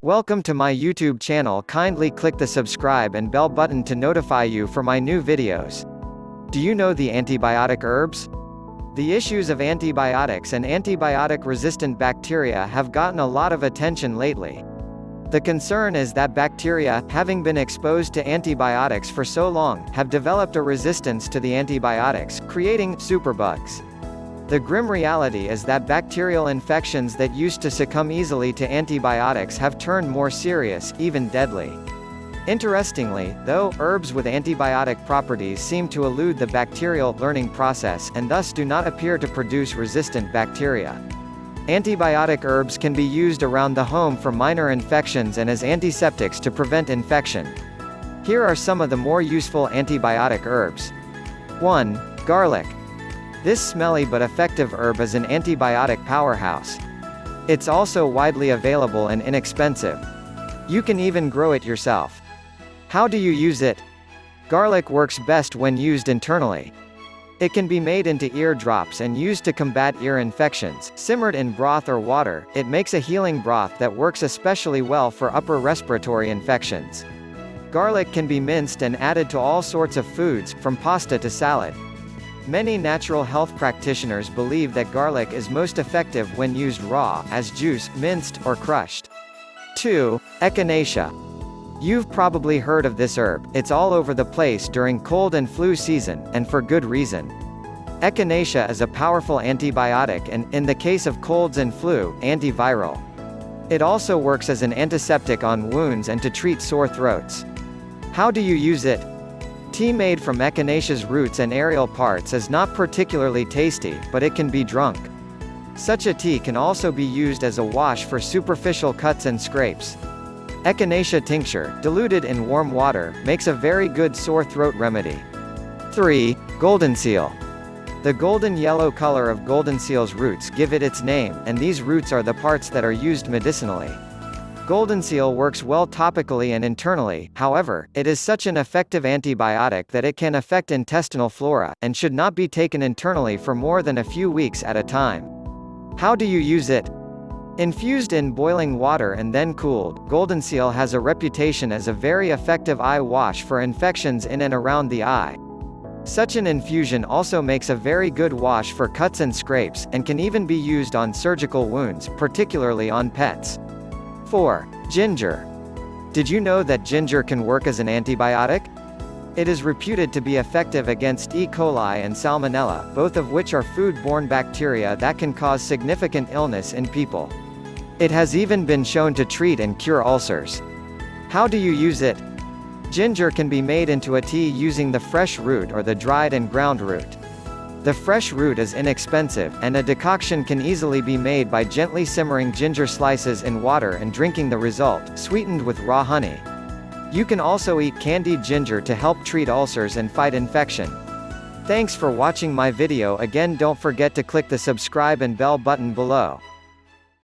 Welcome to my YouTube channel. Kindly click the subscribe and bell button to notify you for my new videos. Do you know the antibiotic herbs? The issues of antibiotics and antibiotic-resistant bacteria have gotten a lot of attention lately. The concern is that bacteria, having been exposed to antibiotics for so long, have developed a resistance to the antibiotics, creating superbugs. The grim reality is that bacterial infections that used to succumb easily to antibiotics have turned more serious, even deadly. Interestingly, though, herbs with antibiotic properties seem to elude the bacterial learning process and thus do not appear to produce resistant bacteria. Antibiotic herbs can be used around the home for minor infections and as antiseptics to prevent infection. Here are some of the more useful antibiotic herbs. 1. Garlic. This smelly but effective herb is an antibiotic powerhouse. It's also widely available and inexpensive. You can even grow it yourself. How do you use it? Garlic works best when used internally. It can be made into ear drops and used to combat ear infections. Simmered in broth or water, it makes a healing broth that works especially well for upper respiratory infections. Garlic can be minced and added to all sorts of foods, from pasta to salad. Many natural health practitioners believe that garlic is most effective when used raw, as juice, minced, or crushed. 2. Echinacea. You've probably heard of this herb. It's all over the place during cold and flu season, and for good reason. Echinacea is a powerful antibiotic and, in the case of colds and flu, antiviral. It also works as an antiseptic on wounds and to treat sore throats. How do you use it? Tea made from echinacea's roots and aerial parts is not particularly tasty, but it can be drunk. Such a tea can also be used as a wash for superficial cuts and scrapes. Echinacea tincture, diluted in warm water, makes a very good sore throat remedy. 3. Golden seal. The golden yellow color of golden seal's roots give it its name, and these roots are the parts that are used medicinally. Golden seal works well topically and internally, however, it is such an effective antibiotic that it can affect intestinal flora, and should not be taken internally for more than a few weeks at a time. How do you use it? Infused in boiling water and then cooled, golden seal has a reputation as a very effective eye wash for infections in and around the eye. Such an infusion also makes a very good wash for cuts and scrapes, and can even be used on surgical wounds, particularly on pets. 4. Ginger. Did you know that ginger can work as an antibiotic? It is reputed to be effective against E. coli and salmonella, both of which are food-borne bacteria that can cause significant illness in people. It has even been shown to treat and cure ulcers. How do you use it? Ginger can be made into a tea using the fresh root or the dried and ground root. The fresh root is inexpensive, and a decoction can easily be made by gently simmering ginger slices in water and drinking the result, sweetened with raw honey. You can also eat candied ginger to help treat ulcers and fight infection. Thanks for watching my video. Again, don't forget to click the subscribe and bell button below.